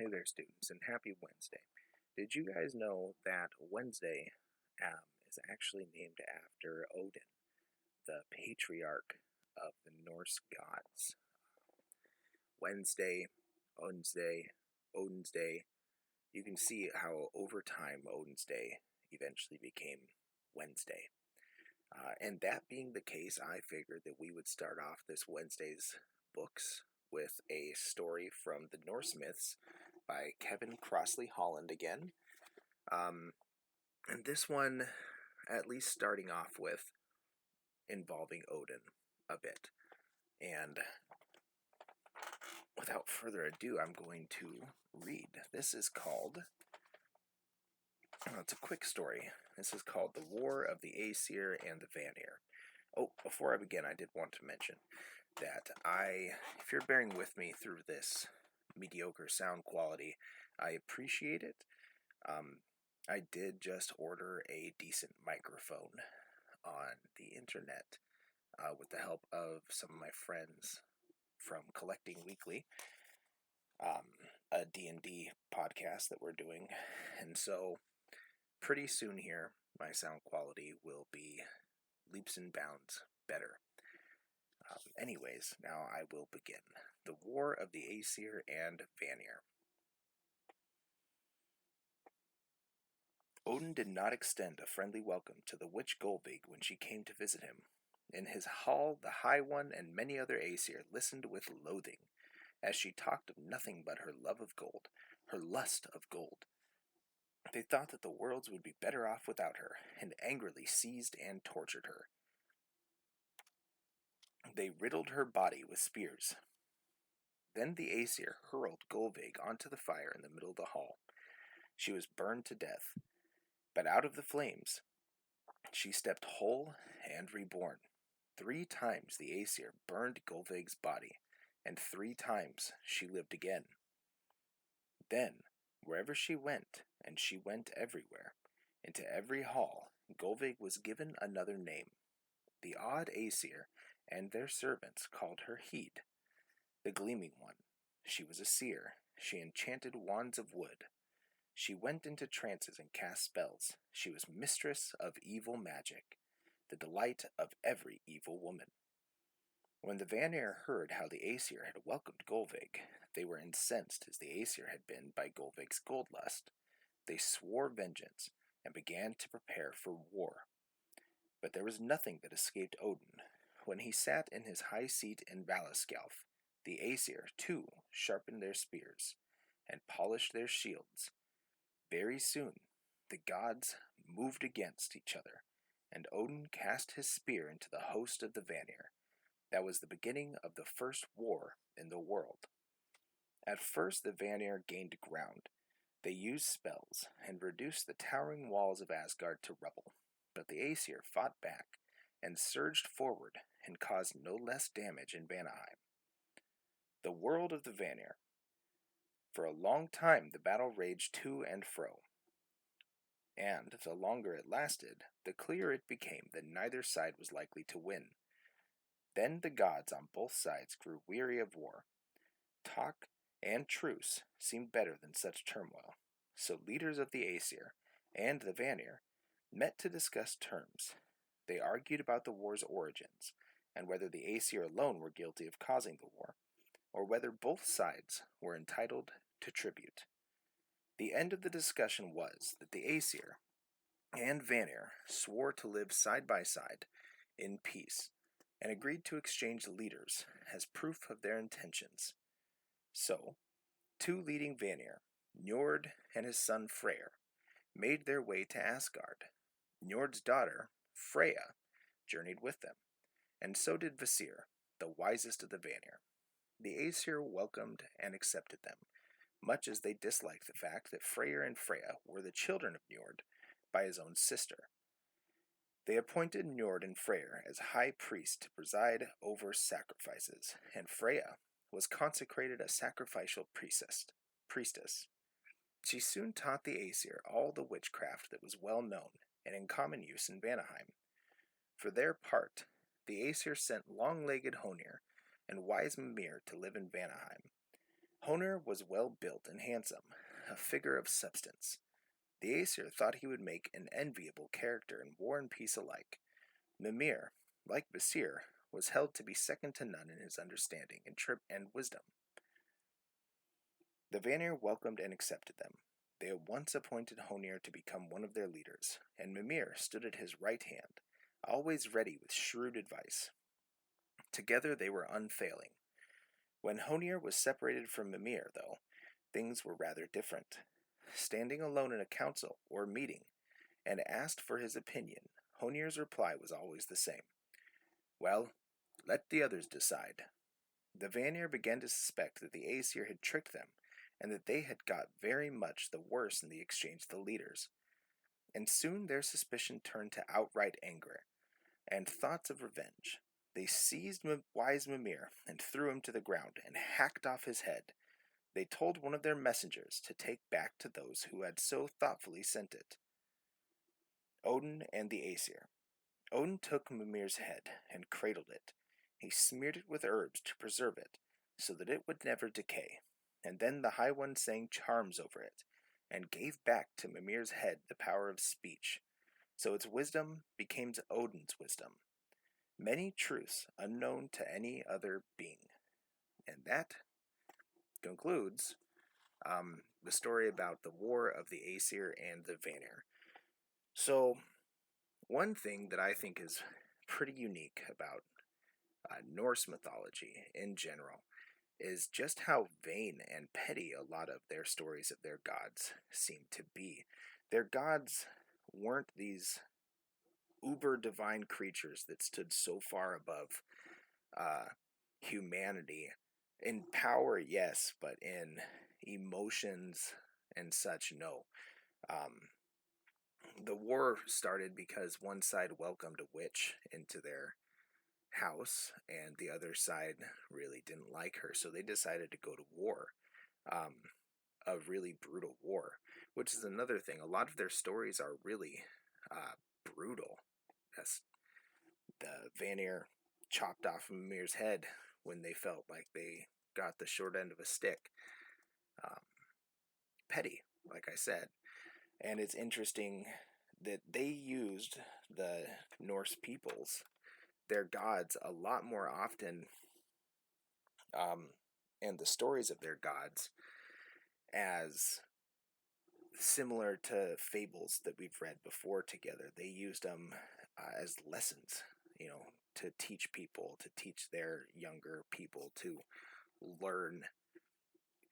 Hey there, students, and happy Wednesday. Did you guys know that Wednesday is actually named after Odin, the patriarch of the Norse gods? Wednesday, Odin's Day, Odin's Day. You can see how over time Odin's Day eventually became Wednesday. And that being the case, I figured that we would start off this Wednesday's books with a story from the Norse myths by Kevin Crossley Holland again. And this one, at least starting off with, involving Odin a bit. And without further ado, I'm going to read. This is called, it's a quick story. This is called The War of the Aesir and the Vanir. Oh, before I begin, I did want to mention that if you're bearing with me through this mediocre sound quality, I appreciate it. I did just order a decent microphone on the internet with the help of some of my friends from Collecting Weekly, a D&D podcast that we're doing. And so pretty soon here, my sound quality will be leaps and bounds better. Anyways, now I will begin. The War of the Aesir and Vanir. Odin did not extend a friendly welcome to the witch Golvig when she came to visit him. In his hall, the High One and many other Aesir listened with loathing, as she talked of nothing but her love of gold, her lust of gold. They thought that the worlds would be better off without her, and angrily seized and tortured her. They riddled her body with spears. Then the Aesir hurled Golvig onto the fire in the middle of the hall. She was burned to death. But out of the flames, she stepped whole and reborn. 3 times the Aesir burned Golvig's body, and 3 times she lived again. Then, wherever she went, and she went everywhere, into every hall, Golvig was given another name. The odd Aesir and their servants called her Heid, the Gleaming One. She was a seer. She enchanted wands of wood. She went into trances and cast spells. She was mistress of evil magic, the delight of every evil woman. When the Vanir heard how the Aesir had welcomed Golvig, they were incensed as the Aesir had been by Golvig's gold lust. They swore vengeance and began to prepare for war. But there was nothing that escaped Odin. When he sat in his high seat in Valaskjalf, the Aesir, too, sharpened their spears and polished their shields. Very soon, the gods moved against each other, and Odin cast his spear into the host of the Vanir. That was the beginning of the first war in the world. At first, the Vanir gained ground. They used spells and reduced the towering walls of Asgard to rubble. But the Aesir fought back and surged forward and caused no less damage in Vanaheim. The world of the Vanir. For a long time, the battle raged to and fro. And the longer it lasted, the clearer it became that neither side was likely to win. Then the gods on both sides grew weary of war. Talk and truce seemed better than such turmoil. So leaders of the Aesir and the Vanir met to discuss terms. They argued about the war's origins, and whether the Aesir alone were guilty of causing the war, or whether both sides were entitled to tribute. The end of the discussion was that the Aesir and Vanir swore to live side by side in peace, and agreed to exchange leaders as proof of their intentions. So, 2 leading Vanir, Njord and his son Freyr, made their way to Asgard. Njord's daughter, Freya, journeyed with them, and so did Vasir, the wisest of the Vanir. The Aesir welcomed and accepted them, much as they disliked the fact that Freyr and Freya were the children of Njord by his own sister. They appointed Njord and Freyr as high priests to preside over sacrifices, and Freya was consecrated a sacrificial priestess. She soon taught the Aesir all the witchcraft that was well known and in common use in Vanaheim. For their part, the Aesir sent long-legged Honir and wise Mimir to live in Vanaheim. Honir was well built and handsome, a figure of substance. The Aesir thought he would make an enviable character in war and peace alike. Mimir, like Vasir, was held to be second to none in his understanding and wisdom. The Vanir welcomed and accepted them. They at once appointed Honir to become one of their leaders, and Mimir stood at his right hand, always ready with shrewd advice. Together they were unfailing. When Honir was separated from Mimir, though, things were rather different. Standing alone in a council or meeting, and asked for his opinion, Honir's reply was always the same. Well, let the others decide. The Vanir began to suspect that the Aesir had tricked them, and that they had got very much the worse in the exchange of the leaders. And soon their suspicion turned to outright anger, and thoughts of revenge. They seized wise Mimir and threw him to the ground and hacked off his head. They told one of their messengers to take back to those who had so thoughtfully sent it. Odin and the Aesir. Odin took Mimir's head and cradled it. He smeared it with herbs to preserve it, so that it would never decay. And then the High One sang charms over it, and gave back to Mimir's head the power of speech. So its wisdom became Odin's wisdom. Many truths unknown to any other being. And that concludes the story about the War of the Aesir and the Vanir. So, one thing that I think is pretty unique about Norse mythology in general is just how vain and petty a lot of their stories of their gods seem to be. Their gods weren't these uber divine creatures that stood so far above humanity. In power, yes, but in emotions and such, no. The war started because one side welcomed a witch into their house, and the other side really didn't like her, so they decided to go to war. A really brutal war, which is another thing. A lot of their stories are really brutal. Yes, the Vanir chopped off Mimir's head when they felt like they got the short end of a stick. Petty, like I said. And it's interesting that they used the Norse peoples, their gods, a lot more often, and the stories of their gods as similar to fables that we've read before together. They used them as lessons, to teach people, to teach their younger people to learn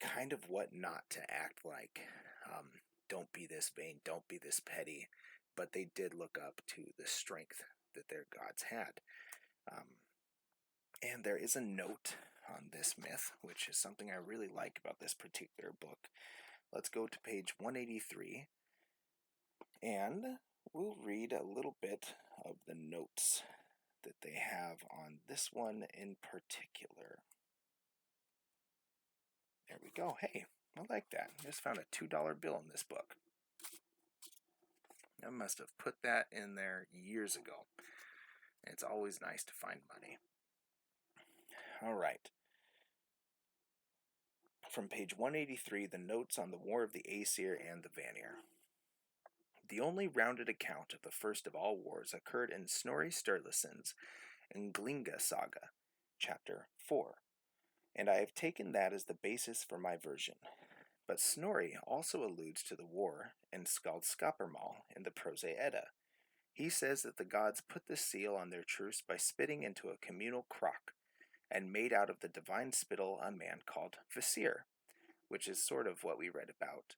kind of what not to act like. Don't be this vain, don't be this petty. But they did look up to the strength that their gods had. And there is a note on this myth, which is something I really like about this particular book. Let's go to page 183, and we'll read a little bit of the notes that they have on this one in particular. There we go. Hey, I like that. I just found a $2 bill in this book. I must have put that in there years ago. It's always nice to find money. All right. From page 183, the notes on the War of the Aesir and the Vanir. The only rounded account of the first of all wars occurred in Snorri Sturluson's Ynglinga Saga, chapter 4, and I have taken that as the basis for my version. But Snorri also alludes to the war in Skaldskaparmal in the Prose Edda. He says that the gods put the seal on their truce by spitting into a communal crock, and made out of the divine spittle a man called Vasir, which is sort of what we read about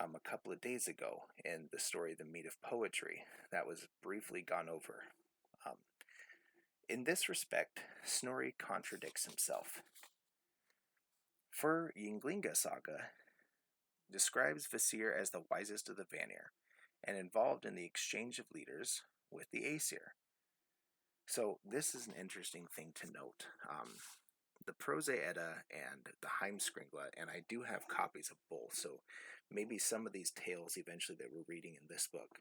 a couple of days ago in the story The Meat of Poetry. That was briefly gone over. In this respect, Snorri contradicts himself. For Ynglinga Saga describes Vasir as the wisest of the Vanir, and involved in the exchange of leaders with the Aesir. So this is an interesting thing to note. The Prose Edda and the Heimskringla, and I do have copies of both, so maybe some of these tales eventually that we're reading in this book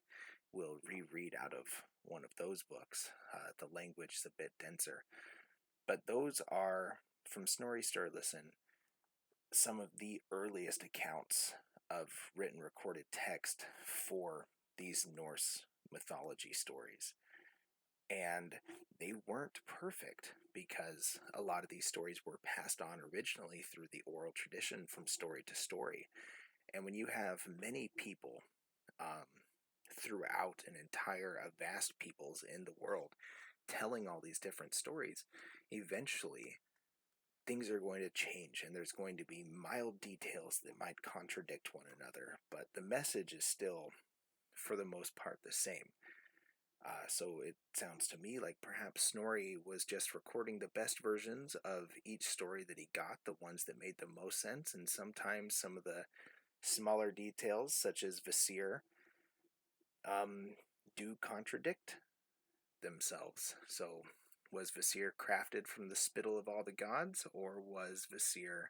will reread out of one of those books. The language is a bit denser. But those are, from Snorri Sturluson, some of the earliest accounts of written recorded text for these Norse mythology stories. And they weren't perfect because a lot of these stories were passed on originally through the oral tradition from story to story. And when you have many people um, throughout an entire, vast peoples in the world telling all these different stories, eventually things are going to change and there's going to be mild details that might contradict one another, but the message is still, for the most part, the same. So it sounds to me like perhaps Snorri was just recording the best versions of each story that he got, the ones that made the most sense, and sometimes some of the smaller details, such as Vasir, do contradict themselves. So, was Vasir crafted from the spittle of all the gods, or was Vasir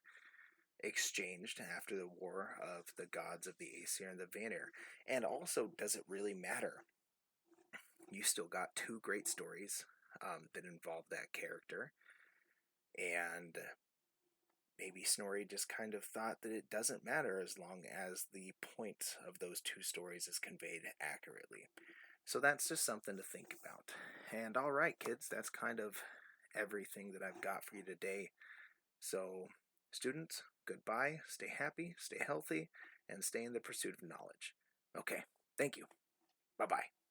exchanged after the war of the gods of the Aesir and the Vanir? And also, does it really matter? You still got two great stories that involve that character, and maybe Snorri just kind of thought that it doesn't matter as long as the point of those two stories is conveyed accurately. So that's just something to think about. And all right, kids, that's kind of everything that I've got for you today. So, students, goodbye, stay happy, stay healthy, and stay in the pursuit of knowledge. Okay, thank you. Bye bye.